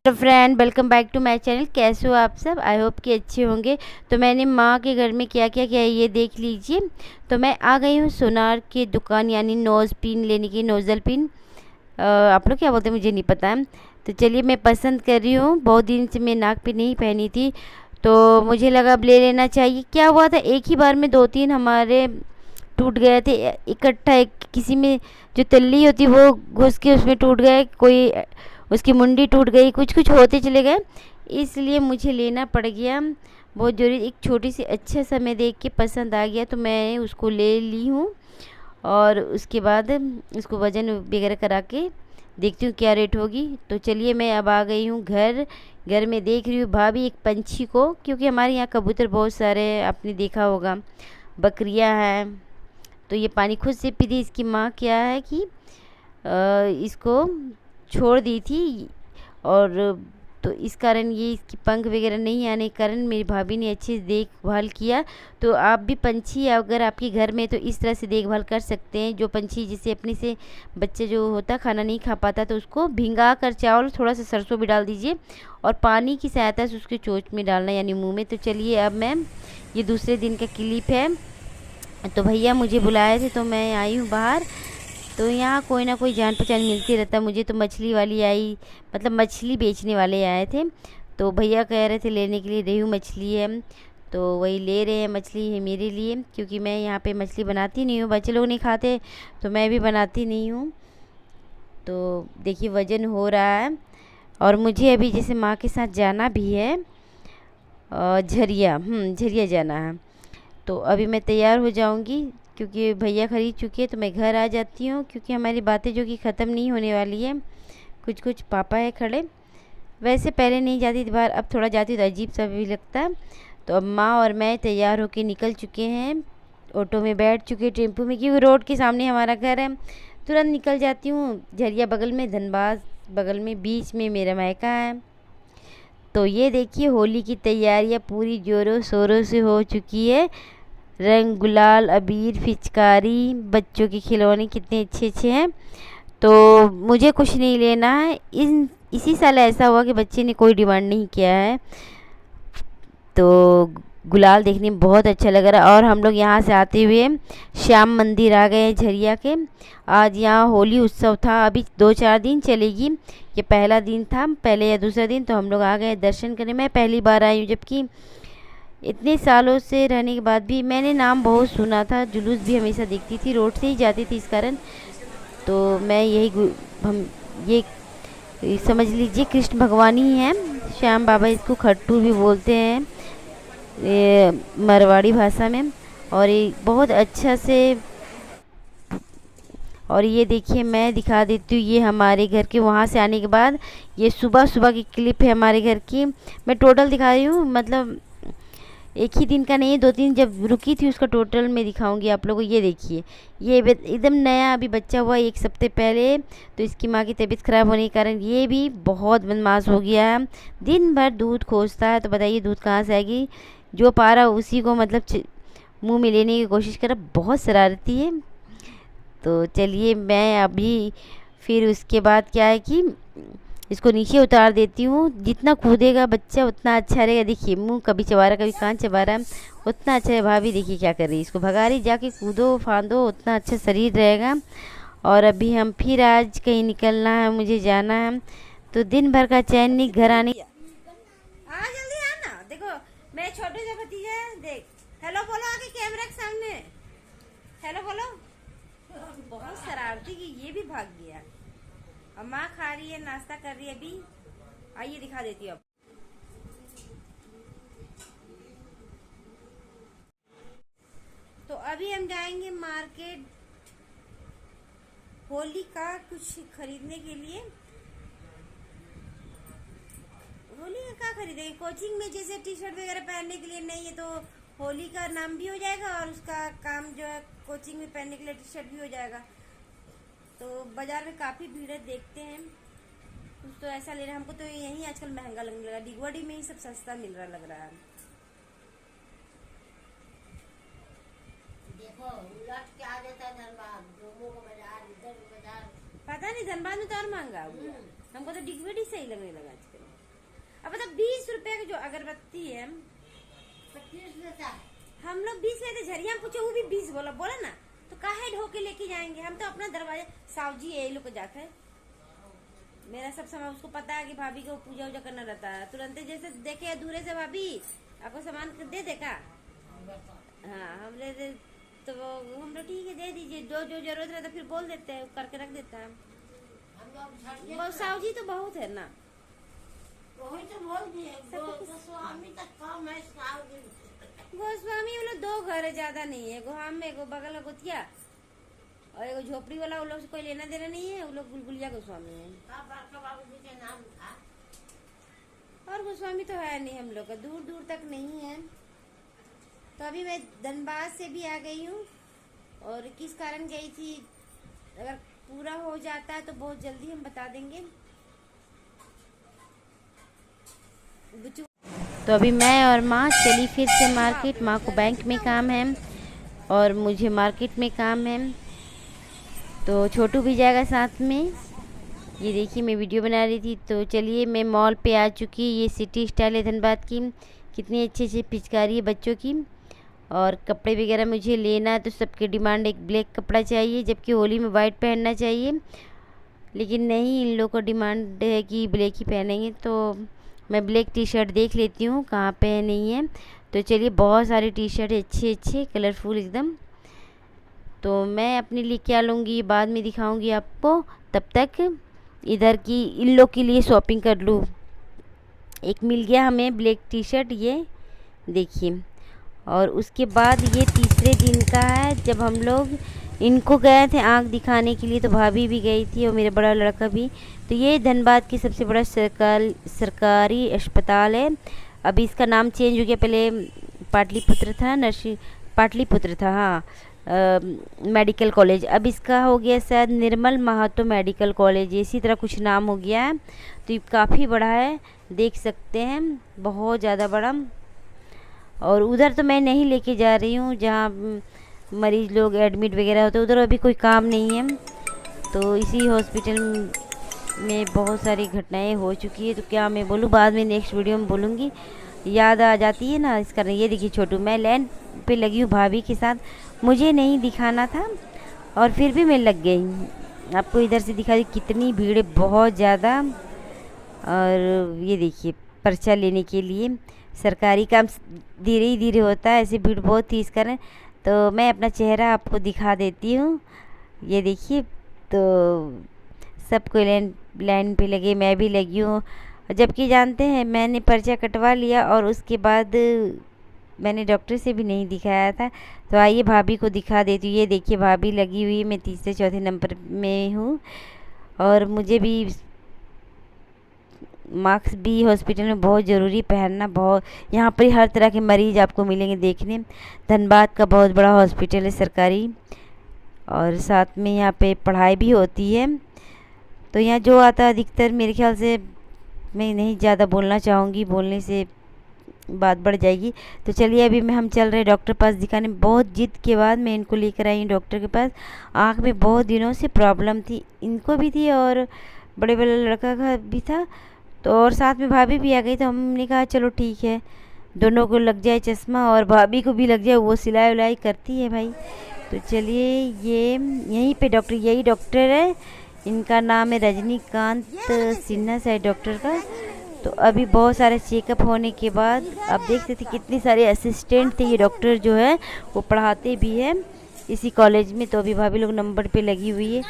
तो friend, welcome back to my channel. कैसे हो आप सब? आई होप कि अच्छे होंगे। तो मैंने माँ के घर में क्या क्या किया है ये देख लीजिए। तो मैं आ गई हूँ सोनार की दुकान, यानी नोज़ पिन लेने की, नोज़ल पिन। आप लोग क्या बोलते हैं मुझे नहीं पता है। तो चलिए, मैं पसंद कर रही हूँ। बहुत दिन से मैं नाक पिन नहीं पहनी थी, तो मुझे लगा अब ले लेना चाहिए। क्या हुआ था, एक ही बार में 2-3 हमारे टूट गए थे इकट्ठा। एक किसी में जो तल्ली होती वो घुस के उसमें टूट गए, कोई उसकी मुंडी टूट गई, कुछ कुछ होते चले गए। इसलिए मुझे लेना पड़ गया बहुत ज़रूरी। एक छोटी सी अच्छा सा मैं देख के पसंद आ गया, तो मैं उसको ले ली हूँ। और उसके बाद उसको वज़न वगैरह करा के देखती हूँ क्या रेट होगी। तो चलिए, मैं अब आ गई हूँ घर। घर में देख रही हूँ भाभी एक पंछी को, क्योंकि हमारे यहाँ कबूतर बहुत सारे हैं, आपने देखा होगा, बकरियाँ हैं। तो ये पानी खुद से पी रही। इसकी माँ क्या है कि इसको छोड़ दी थी, और तो इस कारण ये इसकी पंख वगैरह नहीं आने के कारण मेरी भाभी ने अच्छे से देखभाल किया। तो आप भी पंछी अगर आपके घर में, तो इस तरह से देखभाल कर सकते हैं। जो पंछी जिसे अपने से बच्चे जो होता खाना नहीं खा पाता, तो उसको भिंगा कर चावल, थोड़ा सा सरसों भी डाल दीजिए, और पानी की सहायता से उसके चोंच में डालना, यानी मुंह में। तो चलिए, अब मैं, ये दूसरे दिन का क्लिप है। तो भैया मुझे बुलाए थे, तो मैं आई हूँ बाहर। तो यहाँ कोई ना कोई जान पहचान मिलती रहता मुझे। तो मछली वाली आई, मतलब मछली बेचने वाले आए थे। तो भैया कह रहे थे लेने के लिए, रेहू मछली है, तो वही ले रहे हैं। मछली है मेरे लिए, क्योंकि मैं यहाँ पे मछली बनाती नहीं हूँ, बच्चे लोग नहीं खाते, तो मैं भी बनाती नहीं हूँ। तो देखिए, वज़न हो रहा है। और मुझे अभी जैसे माँ के साथ जाना भी है, झरिया, झरिया जाना है। तो अभी मैं तैयार हो जाऊंगी, क्योंकि भैया ख़रीद चुके हैं। तो मैं घर आ जाती हूँ, क्योंकि हमारी बातें जो कि ख़त्म नहीं होने वाली है। कुछ कुछ पापा है खड़े। वैसे पहले नहीं जाती थी बाहर, अब थोड़ा जाती तो अजीब सा भी लगता है। तो अब माँ और मैं तैयार होकर निकल चुके हैं, ऑटो में बैठ चुके, टेम्पो में, क्योंकि रोड के सामने हमारा घर है। तुरंत निकल जाती हूँ। झरिया बगल में, धनबाद बगल में, बीच में मेरा मायका है। तो ये देखिए, होली की तैयारियाँ पूरी ज़ोरों शोरों से हो चुकी है। रंग, गुलाल, अबीर, पिचकारी, बच्चों के खिलौने कितने अच्छे अच्छे हैं। तो मुझे कुछ नहीं लेना है। इसी साल ऐसा हुआ कि बच्चे ने कोई डिमांड नहीं किया है। तो गुलाल देखने में बहुत अच्छा लग रहा है। और हम लोग यहाँ से आते हुए श्याम मंदिर आ गए हैं झरिया के। आज यहाँ होली उत्सव था, अभी 2-4 दिन चलेगी। ये पहला दिन था, पहले या दूसरा दिन। तो हम लोग आ गए दर्शन करने। मैं पहली बार आई हूँ, जबकि इतने सालों से रहने के बाद भी मैंने नाम बहुत सुना था। जुलूस भी हमेशा देखती थी, रोड से ही जाती थी, इस कारण। तो मैं हम ये समझ लीजिए कृष्ण भगवान ही हैं, श्याम बाबा। इसको खट्टू भी बोलते हैं ये मारवाड़ी भाषा में। और ये बहुत अच्छा से। और ये देखिए, मैं दिखा देती हूँ, ये हमारे घर के वहाँ से आने के बाद, ये सुबह सुबह की क्लिप है हमारे घर की। मैं टोटल दिखा रही हूँ, मतलब एक ही दिन का नहीं है, 2-3 जब रुकी थी उसका टोटल मैं दिखाऊंगी आप लोगों को। ये देखिए, ये एकदम नया अभी बच्चा हुआ 1 हफ्ते पहले। तो इसकी माँ की तबीयत ख़राब होने के कारण ये भी बहुत बदमाश हो गया है। दिन भर दूध खोजता है। तो बताइए दूध कहाँ से आएगी? जो पा रहा उसी को, मतलब मुँह में लेने की कोशिश कर रहा। बहुत शरारती है। तो चलिए, मैं अभी, फिर उसके बाद क्या है कि इसको नीचे उतार देती हूँ। जितना कूदेगा बच्चा उतना अच्छा रहेगा। देखिए, मुंह कभी चबा रहा, कभी कान चबा रहा, उतना अच्छा है। भाभी देखिए क्या कर रही है, इसको भगा रही। जाके कूदो फांदो, उतना अच्छा शरीर रहेगा। और अभी हम फिर आज कहीं निकलना है, मुझे जाना है। तो दिन भर का चैन नहीं, घर आने। आ जल्दी आना। देखो मेरे छोटे से भतीजा है, देख। हेलो बोलो आगे कैमरा के सामने। हेलो बोलो। बहुत शरारती की, ये भी भाग गया। अब माँ खा रही है, नाश्ता कर रही है अभी। आइए दिखा देती हूँ अब। तो अभी हम जाएंगे मार्केट, होली का कुछ खरीदने के लिए। होली का क्या खरीदेंगे? कोचिंग में जैसे टी शर्ट वगैरह पहनने के लिए नहीं है, तो होली का नाम भी हो जाएगा, और उसका काम जो है कोचिंग में पहनने के लिए टी शर्ट भी हो जाएगा। तो बाजार में काफ़ी भीड़ है, देखते हैं कुछ तो ऐसा ले रहे हैं। हमको तो यही आजकल महंगा लगने लगा, डिगवाड़ी में ही सब सस्ता मिल रहा लग रहा है। देखो उलट के आ जाता है धनबाद, डोमो को बाजार, इधर बाजार। पता नहीं, धनबाद में तो और महंगा हुआ। हमको तो डिगवाड़ी सही लगने लगा आजकल। अब मतलब 20 रुपए की जो अगरबत्ती है 25 लेता है। हम लोग 20 लेते, झरिया में पूछे वो भी 20 बोला बोला ना, तो काहे ढो के लेके जाएंगे। हम तो अपना दरवाजा सावजी है ये लोग को जाकर मेरा सब सामान उसको पता है कि भाभी को पूजा वूजा करना रहता है, तुरंत जैसे देखे दूरे से भाभी आपको सामान दे दे का, हाँ हम ले दे तो हम लोग ठीक है दे दीजिए, जो जो जरूरत रहता फिर बोल देते हैं करके रख देता है। हम लोग झड़िया वो सावजी तो बहुत है ना, वही तो बोल दिए गोस्वामी तक कम है सावजी। गोस्वामी हम लोग 2 घर है, ज्यादा नहीं है, एगो हम में एगो बगल में गोतिया और एगो झोपड़ी वाला, वो लोग से कोई लेना देना नहीं है, वो लोग गुलगुलिया गोस्वामी है। बड़का बाबू जी के नाम था। और गोस्वामी तो है नहीं हम लोग का, दूर दूर तक नहीं है। तो अभी मैं धनबाद से भी आ गई हूँ, और किस कारण गई थी अगर पूरा हो जाता है तो बहुत जल्दी हम बता देंगे। तो अभी मैं और माँ चली फिर से मार्केट। माँ को बैंक में काम है और मुझे मार्केट में काम है, तो छोटू भी जाएगा साथ में। ये देखिए मैं वीडियो बना रही थी, तो चलिए मैं मॉल पे आ चुकी। ये सिटी स्टाइल है धनबाद की, कितनी अच्छी अच्छी पिचकारी है बच्चों की। और कपड़े वगैरह मुझे लेना है, तो सबकी डिमांड एक ब्लैक कपड़ा चाहिए, जबकि होली में वाइट पहनना चाहिए, लेकिन नहीं, इन लोगों को डिमांड है कि ब्लैक ही पहनेंगे। तो मैं ब्लैक टी शर्ट देख लेती हूँ कहाँ पे है नहीं है। तो चलिए बहुत सारी टी शर्ट है अच्छे अच्छे कलरफुल एकदम, तो मैं अपने लिए क्या लूँगी बाद में दिखाऊँगी आपको। तब तक इधर की इन लोग के लिए शॉपिंग कर लूँ। एक मिल गया हमें ब्लैक टी शर्ट, ये देखिए। और उसके बाद ये तीसरे दिन का है जब हम लोग इनको गए थे आँख दिखाने के लिए, तो भाभी भी गई थी और मेरा बड़ा लड़का भी। तो ये धनबाद की सबसे बड़ा सरकारी अस्पताल है। अभी इसका नाम चेंज हो गया, पहले पाटलिपुत्र था, पाटलिपुत्र था, हाँ, मेडिकल कॉलेज। अब इसका हो गया शायद निर्मल महातो मेडिकल कॉलेज, इसी तरह कुछ नाम हो गया है। तो ये काफ़ी बड़ा है, देख सकते हैं, बहुत ज़्यादा बड़ा। और उधर तो मैं नहीं लेके जा रही हूँ जहाँ मरीज़ लोग एडमिट वगैरह होते हैं, उधर अभी कोई काम नहीं है। तो इसी हॉस्पिटल में बहुत सारी घटनाएं हो चुकी है, तो क्या मैं बोलूँ, बाद में नेक्स्ट वीडियो में बोलूँगी, याद आ जाती है ना इस कारण। ये देखिए छोटू, मैं लाइन पे लगी हूँ भाभी के साथ, मुझे नहीं दिखाना था और फिर भी मैं लग गई। आपको इधर से दिखा दी कितनी भीड़ है, बहुत ज़्यादा। और ये देखिए पर्चा लेने के लिए, सरकारी काम धीरे ही धीरे होता है, ऐसे भीड़ बहुत थी इस कारण। तो मैं अपना चेहरा आपको दिखा देती हूँ, ये देखिए। तो सब कोई लाइन पे लगे, मैं भी लगी हूँ, जबकि जानते हैं मैंने पर्चा कटवा लिया और उसके बाद मैंने डॉक्टर से भी नहीं दिखाया था। तो आइए भाभी को दिखा देती हूँ। ये देखिए भाभी लगी हुई है, मैं तीसरे चौथे नंबर में हूँ। और मुझे भी मास्क भी हॉस्पिटल में बहुत ज़रूरी पहनना, बहुत, यहाँ पर हर तरह के मरीज़ आपको मिलेंगे देखने। धनबाद का बहुत बड़ा हॉस्पिटल है सरकारी, और साथ में यहाँ पे पढ़ाई भी होती है। तो यहाँ जो आता है अधिकतर, मेरे ख्याल से मैं नहीं ज़्यादा बोलना चाहूँगी, बोलने से बात बढ़ जाएगी। तो चलिए अभी हम चल रहे डॉक्टर पास दिखाने। बहुत जिद के बाद मैं इनको लेकर आई हूँ डॉक्टर के पास। आँख में बहुत दिनों से प्रॉब्लम थी, इनको भी थी और बड़े बड़े लड़का का भी था, तो और साथ में भाभी भी आ गई। तो हमने कहा चलो ठीक है, दोनों को लग जाए चश्मा और भाभी को भी लग जाए, वो सिलाई उलाई करती है भाई। तो चलिए ये यहीं पे डॉक्टर, यही डॉक्टर है, इनका नाम है रजनीकांत सिन्हा शायद डॉक्टर का। तो अभी बहुत सारे चेकअप होने के बाद आप देख सकते थे कितने सारे असिस्टेंट थे। ये डॉक्टर जो है वो पढ़ाते भी है इसी कॉलेज में। तो अभी भाभी लोग नंबर पे लगी हुई है।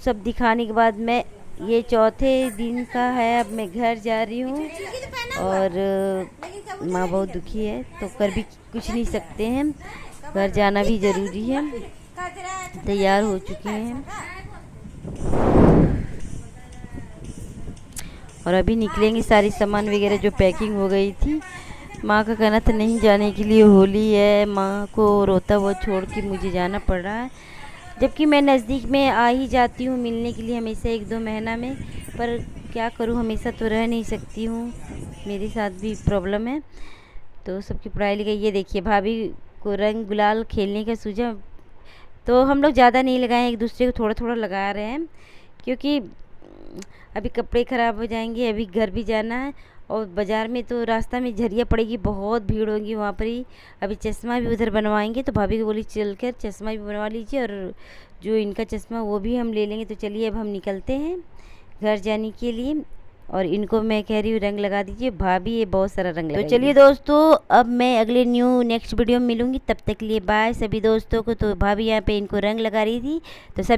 सब दिखाने के बाद मैं, ये चौथे दिन का है, अब मैं घर जा रही हूँ और माँ बहुत दुखी है, तो कर भी कुछ नहीं सकते हैं, घर जाना भी ज़रूरी है। तैयार हो चुके हैं और अभी निकलेंगे। सारी सामान वगैरह जो पैकिंग हो गई थी, माँ का कहना था नहीं जाने के लिए, होली है, माँ को रोता हुआ छोड़ के मुझे जाना पड़ रहा है, जबकि मैं नज़दीक में आ ही जाती हूँ मिलने के लिए हमेशा 1-2 महीना में। पर क्या करूँ, हमेशा तो रह नहीं सकती हूँ, मेरे साथ भी प्रॉब्लम है। तो सबकी पढ़ाई लिखाई, ये देखिए भाभी को रंग गुलाल खेलने का सूझा, तो हम लोग ज़्यादा नहीं लगाए, एक दूसरे को थोड़ा थोड़ा लगा रहे हैं, क्योंकि अभी कपड़े ख़राब हो जाएंगे, अभी घर भी जाना है और बाज़ार में तो रास्ता में झरिया पड़ेगी, बहुत भीड़ होगी वहाँ पर ही। अभी चश्मा भी उधर बनवाएंगे, तो भाभी को बोली चल कर चश्मा भी बनवा लीजिए, और जो इनका चश्मा वो भी हम ले लेंगे। तो चलिए अब हम निकलते हैं घर जाने के लिए, और इनको मैं कह रही हूँ रंग लगा दीजिए। भाभी ये बहुत सारा रंग लगा। तो चलिए दोस्तों, अब मैं अगले नेक्स्ट वीडियो में मिलूँगी, तब तक के लिए बाय सभी दोस्तों को। तो भाभी यहाँ पे इनको रंग लगा रही थी, तो सब